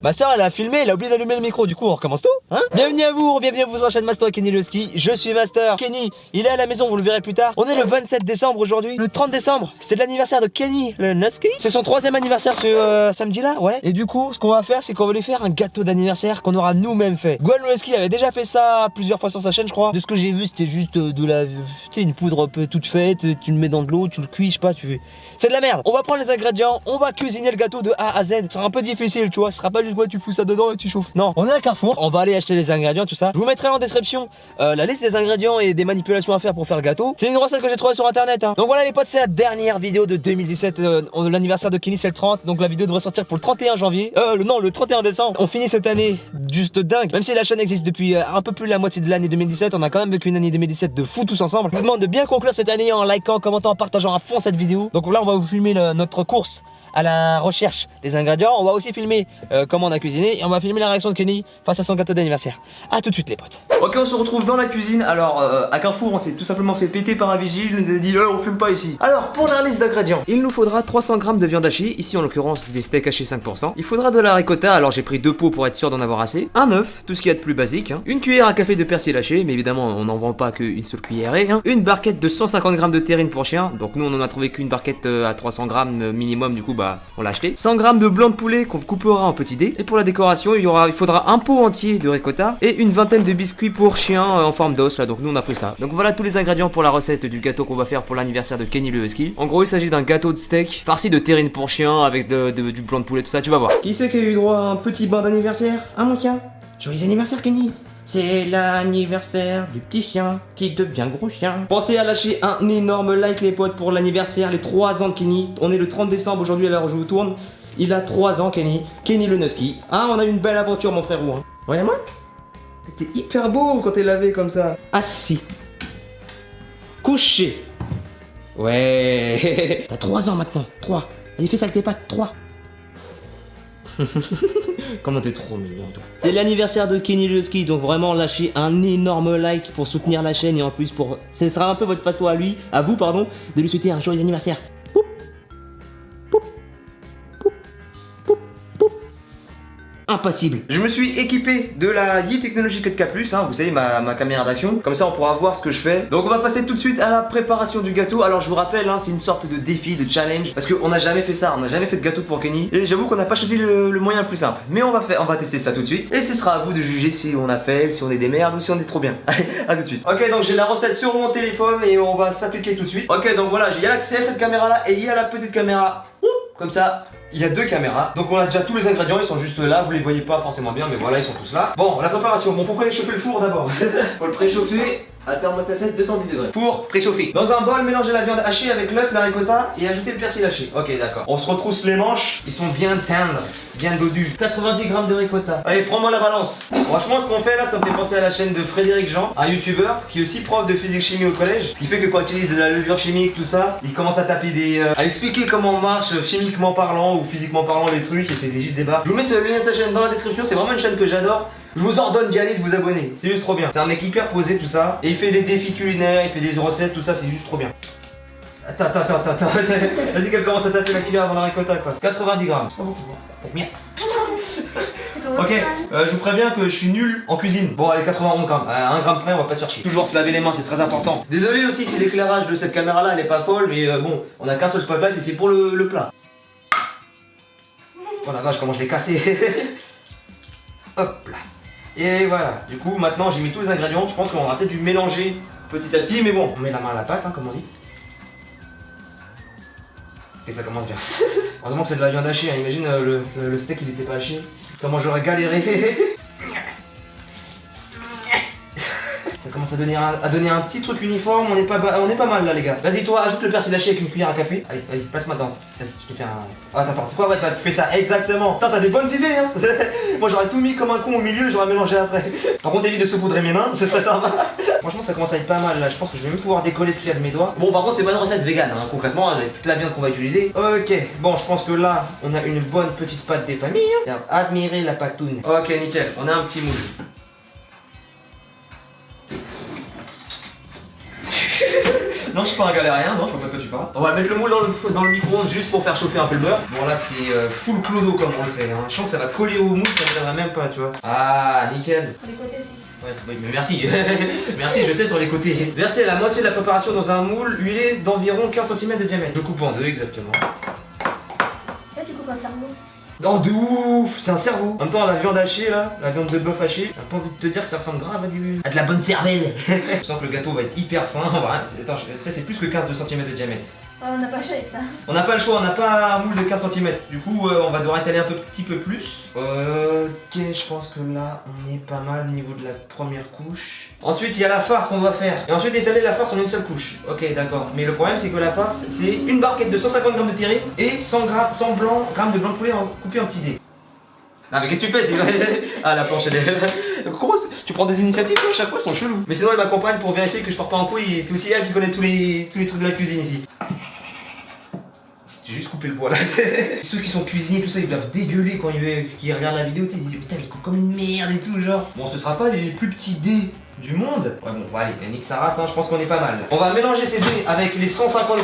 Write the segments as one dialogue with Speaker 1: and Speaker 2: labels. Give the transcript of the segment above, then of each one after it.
Speaker 1: Ma soeur elle a filmé, elle a oublié d'allumer le micro, du coup on recommence tout, hein. Bienvenue à vous sur la chaîne Master Kenny le ski, je suis Master. Kenny, il est à la maison, vous le verrez plus tard. On est le 27 décembre aujourd'hui, le 30 décembre, c'est l'anniversaire de Kenny le Nusky. C'est son 3e anniversaire ce samedi là, ouais. Et du coup, ce qu'on va faire, c'est qu'on va lui faire un gâteau d'anniversaire qu'on aura nous-mêmes fait. Gwen le ski avait déjà fait ça plusieurs fois sur sa chaîne, je crois. De ce que j'ai vu, c'était juste de la, tu sais, une poudre un peu toute faite, tu le mets dans de l'eau, tu le cuis, je sais pas, c'est de la merde. On va prendre les ingrédients, on va cuisiner le gâteau de A à Z. Ce sera un peu difficile, tu vois, ce sera pas juste ouais, tu fous ça dedans et tu chauffes. Non, on est à Carrefour, on va aller acheter les ingrédients, tout ça. Je vous mettrai en description la liste des ingrédients et des manipulations à faire pour faire le gâteau. C'est une recette que j'ai trouvée sur internet, hein. Donc voilà les potes, c'est la dernière vidéo de 2017. L'anniversaire de Kenny c'est le 30, donc la vidéo devrait sortir pour le 31 janvier. Le 31 décembre. On finit cette année juste dingue. Même si la chaîne existe depuis un peu plus de la moitié de l'année 2017, on a quand même vécu une année 2017 de fou tous ensemble. Je vous demande de bien conclure cette année en likant, en commentant, en partageant à fond cette vidéo. Donc là on va vous filmer notre course à la recherche des ingrédients. On va aussi filmer comment on a cuisiné et on va filmer la réaction de Kenny face à son gâteau d'anniversaire. A tout de suite les potes. Ok, on se retrouve dans la cuisine. Alors à Carrefour on s'est tout simplement fait péter par un vigile. Il nous a dit on fume pas ici. Alors pour la liste d'ingrédients, il nous faudra 300 g de viande hachée. Ici en l'occurrence des steaks hachés 5%. Il faudra de la ricotta, alors j'ai pris 2 pots pour être sûr d'en avoir assez. Un œuf, tout ce qu'il y a de plus basique, hein. Une cuillère à café de persil haché, mais évidemment on n'en vend pas qu'une seule cuillère, hein. Une barquette de 150 g de terrine pour chien. Donc nous on en a trouvé qu'une barquette à 300 g minimum, du coup bah on l'a acheté. 100 g de blanc de poulet qu'on coupera en petits dés. Et pour la décoration, il faudra un pot entier de ricotta et une vingtaine de biscuits pour chien en forme d'os là. Donc nous on a pris ça. Donc voilà tous les ingrédients pour la recette du gâteau qu'on va faire pour l'anniversaire de Kenny le Husky. En gros, il s'agit d'un gâteau de steak farci de terrine pour chien avec du blanc de poulet, tout ça, tu vas voir. Qui c'est qui a eu droit à un petit bain d'anniversaire? Ah mon chien. Joyeux anniversaire Kenny. C'est l'anniversaire du petit chien qui devient gros chien. Pensez à lâcher un énorme like les potes pour l'anniversaire, les 3 ans de Kenny. On est le 30 décembre aujourd'hui à l'heure où je vous tourne. Il a 3 ans Kenny. Kenny le Nusky. Ah on a eu une belle aventure mon frérot, hein. Regarde-moi. T'es hyper beau quand t'es lavé comme ça. Assis. Couché. Ouais. T'as 3 ans maintenant. 3. Allez fais ça avec tes pattes. 3. Comment t'es trop mignon toi. C'est l'anniversaire de Kenny le Ski, donc vraiment lâchez un énorme like pour soutenir la chaîne et en plus pour... Ce sera un peu votre façon à vous pardon, de lui souhaiter un joyeux anniversaire. Poup. Poup. Poup. Poup. Poup. Impassible. Je me suis équipé de la Yi Technologic 4K+, hein, vous savez ma caméra d'action. Comme ça on pourra voir ce que je fais. Donc on va passer tout de suite à la préparation du gâteau. Alors je vous rappelle, hein, c'est une sorte de défi, de challenge. Parce qu'on n'a jamais fait ça, on n'a jamais fait de gâteau pour Kenny. Et j'avoue qu'on n'a pas choisi le moyen le plus simple. Mais on va tester ça tout de suite. Et ce sera à vous de juger si on a fait, si on est des merdes ou si on est trop bien. Allez, à tout de suite. Ok, donc j'ai la recette sur mon téléphone et on va s'appliquer tout de suite. Ok, donc voilà, il y a l'accès à cette caméra là et il y a la petite caméra. Comme ça. Il y a 2 caméras, donc on a déjà tous les ingrédients, ils sont juste là, vous les voyez pas forcément bien, mais voilà, ils sont tous là. Bon, la préparation, bon, faut préchauffer le four d'abord. Faut le préchauffer à thermostat 7, 210 degrés. Four préchauffé. Dans un bol, mélangez la viande hachée avec l'œuf, la ricotta et ajoutez le persil haché. Ok, d'accord. On se retrousse les manches, ils sont bien tendres, bien dodus. 90 g de ricotta. Allez, prends-moi la balance. Franchement, ce qu'on fait là, ça me fait penser à la chaîne de Frédéric Jean, un youtubeur qui est aussi prof de physique chimie au collège. Ce qui fait que quand il utilise de la levure chimique, tout ça, il commence à taper à expliquer comment marche chimiquement parlant ou physiquement parlant les trucs et c'est juste des barres. Je vous mets le lien de sa chaîne dans la description, c'est vraiment une chaîne que j'adore. Je vous ordonne d'y aller, de vous abonner, c'est juste trop bien. C'est un mec hyper posé tout ça, et il fait des défis culinaires, il fait des recettes, tout ça, c'est juste trop bien. Attends, vas-y qu'elle commence à taper la cuillère dans la ricotta quoi. 90 grammes. Bien. Ok, je vous préviens que je suis nul en cuisine. Bon allez, 91 grammes, 1 gramme près on va pas se faire chier. Toujours se laver les mains, c'est très important. Désolé aussi si l'éclairage de cette caméra là elle est pas folle, mais bon, on a qu'un seul spotlight et c'est pour le plat. Oh la vache comment je l'ai cassé. Hop là. Et voilà, du coup maintenant j'ai mis tous les ingrédients, je pense qu'on aura peut-être dû mélanger petit à petit, mais bon, on met la main à la pâte, hein, comme on dit. Et ça commence bien. Heureusement que c'est de la viande hachée, hein. Imagine le steak il était pas haché. Comment j'aurais galéré. Ça commence à donner un petit truc uniforme, on est pas mal là les gars. Vas-y toi, ajoute le persil haché avec une cuillère à café. Allez, vas-y, place-moi dedans. Vas-y, je te fais un... Oh, attends, c'est quoi, ouais, tu fais ça, exactement. Putain, t'as des bonnes idées hein. Moi j'aurais tout mis comme un con au milieu, j'aurais mélangé après. Par contre, évite de saupoudrer mes mains, ce serait sympa. Franchement, ça commence à être pas mal là, je pense que je vais même pouvoir décoller ce qu'il y a de mes doigts. Bon, par contre, c'est pas une recette vegan, hein, concrètement, avec toute la viande qu'on va utiliser. Ok, bon, je pense que là, on a une bonne petite pâte des familles. Hein. Admirez la patoune. Ok, nickel, on a un petit moule. Non, je suis pas un galérien, non, je vois pas de quoi tu parles. On va mettre le moule dans le micro-ondes juste pour faire chauffer un peu le beurre. Bon, là, c'est full clodo comme on le fait. Hein. Je sens que ça va coller au moule, ça ne viendra même pas, tu vois. Ah, nickel.
Speaker 2: Sur les côtés aussi.
Speaker 1: Ouais, c'est bon, mais merci. Merci, je sais sur les côtés. Versez la moitié de la préparation dans un moule huilé d'environ 15 cm de diamètre. Je coupe en deux, exactement.
Speaker 2: Là, tu coupes un cerveau.
Speaker 1: Oh de ouf, c'est un cerveau. En même temps la viande hachée là, la viande de bœuf hachée, j'ai pas envie de te dire que ça ressemble grave à de la bonne cervelle. Je sens que le gâteau va être hyper fin. Attends, ça c'est plus que 15 cm de diamètre.
Speaker 2: On n'a pas chaud avec ça.
Speaker 1: On n'a pas le choix, on n'a pas un moule de 15 cm. Du coup on va devoir étaler un petit peu plus. Ok, je pense que là on est pas mal au niveau de la première couche. Ensuite il y a la farce qu'on doit faire. Et ensuite étaler la farce en une seule couche. Ok d'accord. Mais le problème c'est que la farce c'est une barquette de 150 g de terrine et 100 g de blanc de poulet coupé en petits dés. Non mais qu'est-ce que tu fais? Ah la planche elle est... Comment tu prends des initiatives toi à chaque fois, elles sont cheloues. Mais sinon elle m'accompagne pour vérifier que je pars pas en couille et c'est aussi elle qui connaît tous les trucs de la cuisine ici. J'ai juste coupé le bois là. Ceux qui sont cuisiniers tout ça ils doivent dégueuler quand ils regardent la vidéo, ils disent putain il coupe comme une merde et tout genre. Bon ce sera pas les plus petits dés du monde. Ouais bon allez, nique sa race, hein, je pense qu'on est pas mal. On va mélanger ces dés avec les 150 g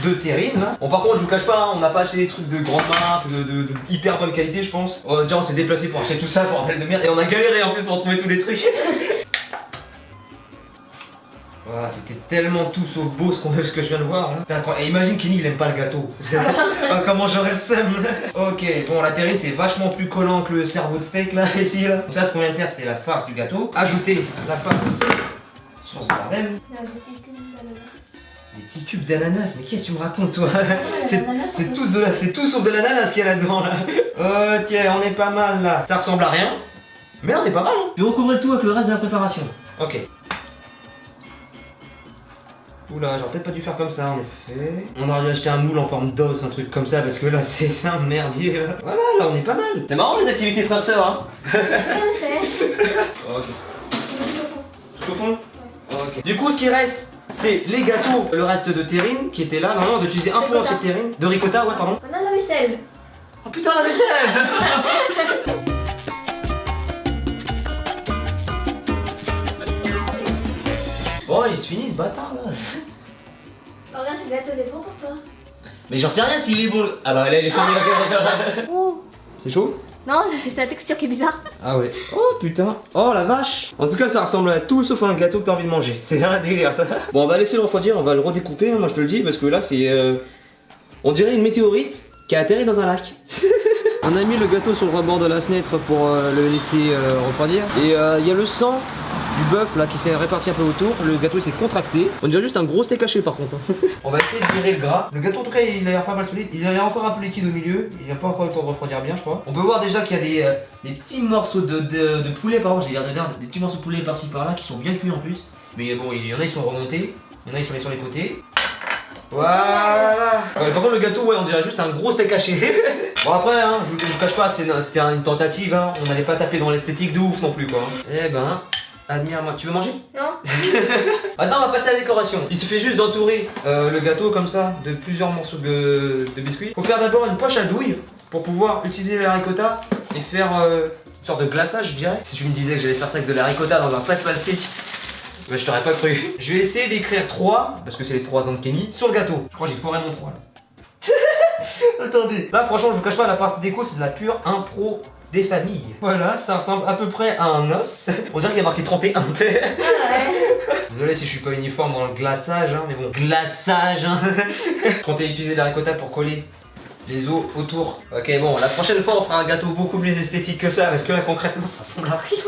Speaker 1: de terrine là. Bon par contre je vous cache pas, hein, on n'a pas acheté des trucs de grande marque, de hyper bonne qualité je pense. Déjà on s'est déplacé pour acheter tout ça, bordel de merde, et on a galéré en plus pour trouver tous les trucs. Voilà, c'était tellement tout sauf beau ce que je viens de voir là. Et imagine Kenny il aime pas le gâteau. Comment j'aurais le seum. Ok, bon la terrine c'est vachement plus collant que le cerveau de steak là, ici là. Donc ça ce qu'on vient de faire c'était la farce du gâteau. Ajouter la farce sur ce bordel. Des petits cubes d'ananas, mais qu'est-ce que tu me racontes toi? C'est tout sauf de l'ananas qu'il y a là-dedans là. Ok, on est pas mal là. Ça ressemble à rien, mais on est pas mal hein. Puis recouvrir le tout avec le reste de la préparation. Ok. Oula, j'aurais peut-être pas dû faire comme ça en effet. On aurait dû acheter un moule en forme d'os, un truc comme ça, parce que là c'est un merdier là. Voilà, là on est pas mal. C'est marrant les activités frères sœurs hein. Ok. Tout au fond ouais. Ok. Du coup ce qui reste, c'est les gâteaux, le reste de terrine qui était là. Normalement on doit utiliser un pot entier de terrine. De ricotta, ouais pardon.
Speaker 2: On a la vaisselle.
Speaker 1: Oh putain la vaisselle. Bon, il se finit ce bâtard là.
Speaker 2: Oh, regarde, ce gâteau il est bon pour toi.
Speaker 1: Mais j'en sais rien s'il est bon. Alors là, il est combien?
Speaker 2: Oh.
Speaker 1: C'est chaud?
Speaker 2: Non, c'est la texture qui est bizarre.
Speaker 1: Ah ouais. Oh putain. Oh la vache. En tout cas, ça ressemble à tout sauf à un gâteau que t'as envie de manger. C'est un délire ça. Bon, on va laisser le refroidir, on va le redécouper, hein, moi je te le dis, parce que là, c'est. On dirait une météorite qui a atterri dans un lac. On a mis le gâteau sur le rebord de la fenêtre pour le laisser refroidir. Et il y a le sang du bœuf là qui s'est réparti un peu autour. Le gâteau s'est contracté. On dirait juste un gros steak haché par contre. On va essayer de virer le gras. Le gâteau en tout cas il a l'air pas mal solide. Il a encore un peu liquide au milieu. Il n'a pas encore eu le temps de refroidir bien je crois. On peut voir déjà qu'il y a des petits morceaux de poulet par exemple. J'ai l'air de des petits morceaux de poulet par-ci par-là qui sont bien cuits en plus. Mais bon il y en a ils sont remontés. Il y en a ils sont sur les côtés. Voilà. Ouais, par contre le gâteau ouais on dirait juste un gros steak haché. Bon après hein, je vous cache pas c'était une tentative hein. On n'allait pas taper dans l'esthétique de ouf non plus quoi. Eh ben admire-moi, tu veux manger?
Speaker 2: Non.
Speaker 1: Maintenant on va passer à la décoration. Il suffit juste d'entourer le gâteau comme ça de plusieurs morceaux de biscuits. Faut faire d'abord une poche à douille pour pouvoir utiliser la ricotta et faire une sorte de glaçage je dirais. Si tu me disais que j'allais faire ça avec de la ricotta dans un sac plastique, bah, je t'aurais pas cru. Je vais essayer d'écrire 3, parce que c'est les 3 ans de Kenny, sur le gâteau. Je crois que j'ai foiré mon 3 là. Attendez. Là franchement je vous cache pas, la partie déco c'est de la pure impro des familles. Voilà, ça ressemble à peu près à un os. On dirait qu'il y a marqué 31.
Speaker 2: Ouais.
Speaker 1: Désolé si je suis pas uniforme dans le glaçage, hein, mais bon. Glaçage, hein. Je comptais utiliser la ricotta pour coller les os autour. Ok, bon, la prochaine fois on fera un gâteau beaucoup plus esthétique que ça, parce que là concrètement ça ressemble à rien.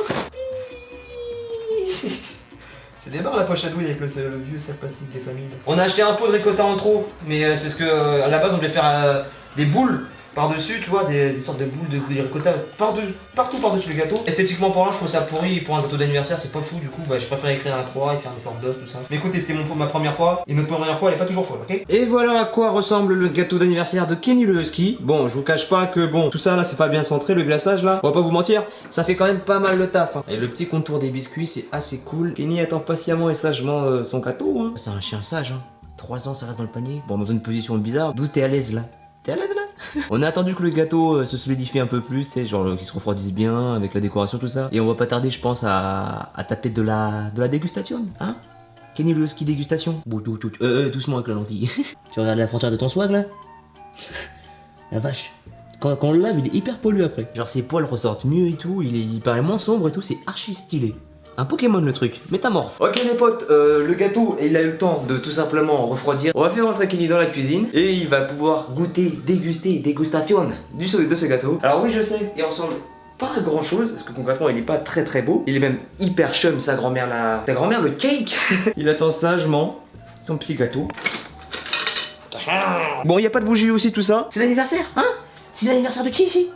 Speaker 1: C'est des barres la poche à douille avec le vieux sac plastique des familles. On a acheté un pot de ricotta en trop, mais c'est ce que à la base on devait faire des boules par-dessus, tu vois, des sortes de boules de ricotta partout par-dessus le gâteau. Esthétiquement parlant, je trouve ça pourri, et pour un gâteau d'anniversaire, c'est pas fou, du coup, bah, je préfère écrire un 3 et faire des formes d'os, tout ça. Mais écoutez, c'était ma première fois, et notre première fois, elle est pas toujours folle, ok? Et voilà à quoi ressemble le gâteau d'anniversaire de Kenny le Husky. Bon, je vous cache pas que, bon, tout ça là, c'est pas bien centré, le glaçage là, on va pas vous mentir, ça fait quand même pas mal le taf. Hein. Et le petit contour des biscuits, c'est assez cool. Kenny attend patiemment et sagement son gâteau, hein. C'est un chien sage, hein. 3 ans, ça reste dans le panier. Bon, dans une position bizarre, d'où t'es à l'aise là? T'es à l'aise là? On a attendu que le gâteau se solidifie un peu plus, c'est genre qu'il se refroidisse bien avec la décoration tout ça. Et on va pas tarder je pense à taper de la dégustation, hein? Kenny le ski dégustation. Bon, doucement avec la lentille. Tu regardes la frontière de ton swag là? La vache. Quand on le lave, il est hyper pollué après. Genre ses poils ressortent mieux et tout, il paraît moins sombre et tout, c'est archi stylé. Un Pokémon le truc, métamorphe. Ok les potes, le gâteau, il a eu le temps de tout simplement refroidir. On va faire rentrer Kenny dans la cuisine et il va pouvoir goûter, déguster, dégustation de ce gâteau. Alors oui je sais, il ressemble pas à grand chose, parce que concrètement il est pas très beau. Il est même hyper chum, sa grand-mère le cake. Il attend sagement son petit gâteau. Bon, il y a pas de bougie aussi tout ça. C'est l'anniversaire, hein? C'est l'anniversaire de qui ici?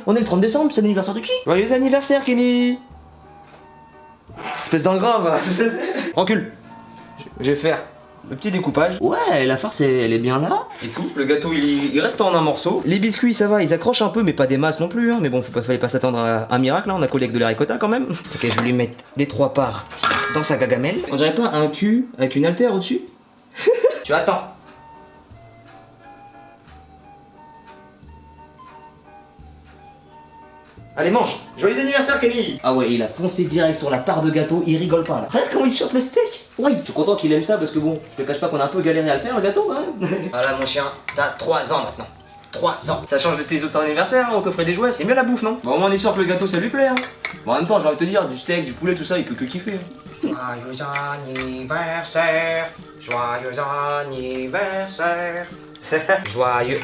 Speaker 1: On est le 30 décembre, c'est l'anniversaire de qui? Joyeux anniversaire Kenny. Espèce d'ingrat va. Recule. Je vais faire le petit découpage. Ouais, la farce elle est bien là. Et tout, le gâteau il reste en un morceau. Les biscuits ça va, ils accrochent un peu mais pas des masses non plus hein. Mais bon, fallait pas s'attendre à un miracle hein. On a collé avec de la ricotta quand même. Ok, je vais lui mettre les 3 parts dans sa gagamelle. On dirait pas un cul avec une haltère au-dessus? Tu attends. Allez mange. Joyeux anniversaire Kenny. Ah ouais, il a foncé direct sur la part de gâteau, il rigole pas là. Regarde comment il chope le steak. Oui, je suis content qu'il aime ça parce que bon, je te cache pas qu'on a un peu galéré à le faire le gâteau quand même. Voilà mon chien, t'as 3 ans maintenant. 3 ans. Ça change de tes autres anniversaires, hein, on t'offrait des jouets, c'est mieux la bouffe non? Bon au moins on est sûr que le gâteau ça lui plaît hein. Bon en même temps j'ai envie de te dire, du steak, du poulet, tout ça, il peut que kiffer. Hein. Joyeux anniversaire, joyeux anniversaire. Joyeux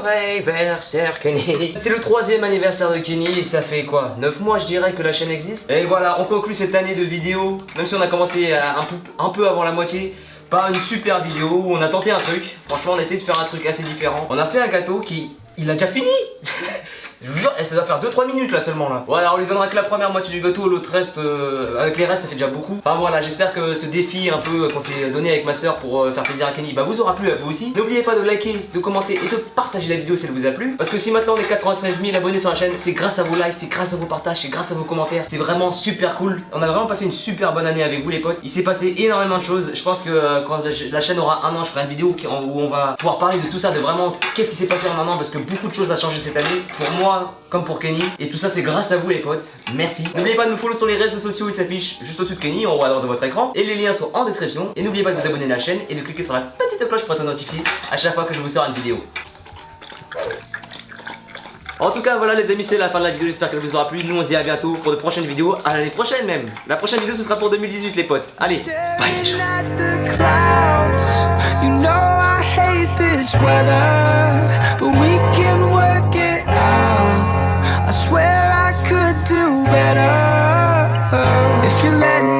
Speaker 1: anniversaire Kenny. C'est le 3e anniversaire de Kenny et ça fait quoi 9 mois je dirais que la chaîne existe. Et voilà, on conclut cette année de vidéos. Même si on a commencé un peu avant la moitié, par une super vidéo où on a tenté un truc. Franchement on a essayé de faire un truc assez différent. On a fait un gâteau qui... Il a déjà fini. Je vous jure, ça doit faire 2-3 minutes là seulement là. Voilà, on lui donnera que la première moitié du gâteau, l'autre reste, avec les restes ça fait déjà beaucoup. Enfin voilà, j'espère que ce défi un peu qu'on s'est donné avec ma soeur pour faire plaisir à Kenny, bah vous aura plu à vous aussi. N'oubliez pas de liker, de commenter et de partager la vidéo si elle vous a plu. Parce que si maintenant on est 93 000 abonnés sur la chaîne, c'est grâce à vos likes, c'est grâce à vos partages, c'est grâce à vos commentaires. C'est vraiment super cool. On a vraiment passé une super bonne année avec vous les potes. Il s'est passé énormément de choses. Je pense que quand la chaîne aura 1 an, je ferai une vidéo où on va pouvoir parler de tout ça, de vraiment qu'est-ce qui s'est passé en 1 an. Parce que beaucoup de choses a changé cette année. Pour moi, comme pour Kenny. Et tout ça c'est grâce à vous les potes. Merci. N'oubliez pas de nous follow sur les réseaux sociaux, ils s'affichent juste au-dessus de Kenny, en haut à droite de votre écran. Et les liens sont en description. Et n'oubliez pas de vous abonner à la chaîne et de cliquer sur la petite cloche pour être notifié à chaque fois que je vous sors une vidéo. En tout cas voilà les amis, c'est la fin de la vidéo, j'espère qu'elle vous aura plu. Nous on se dit à bientôt pour de prochaines vidéos, à l'année prochaine même. La prochaine vidéo ce sera pour 2018 les potes. Allez, bye les gens. I swear I could do better if you let me.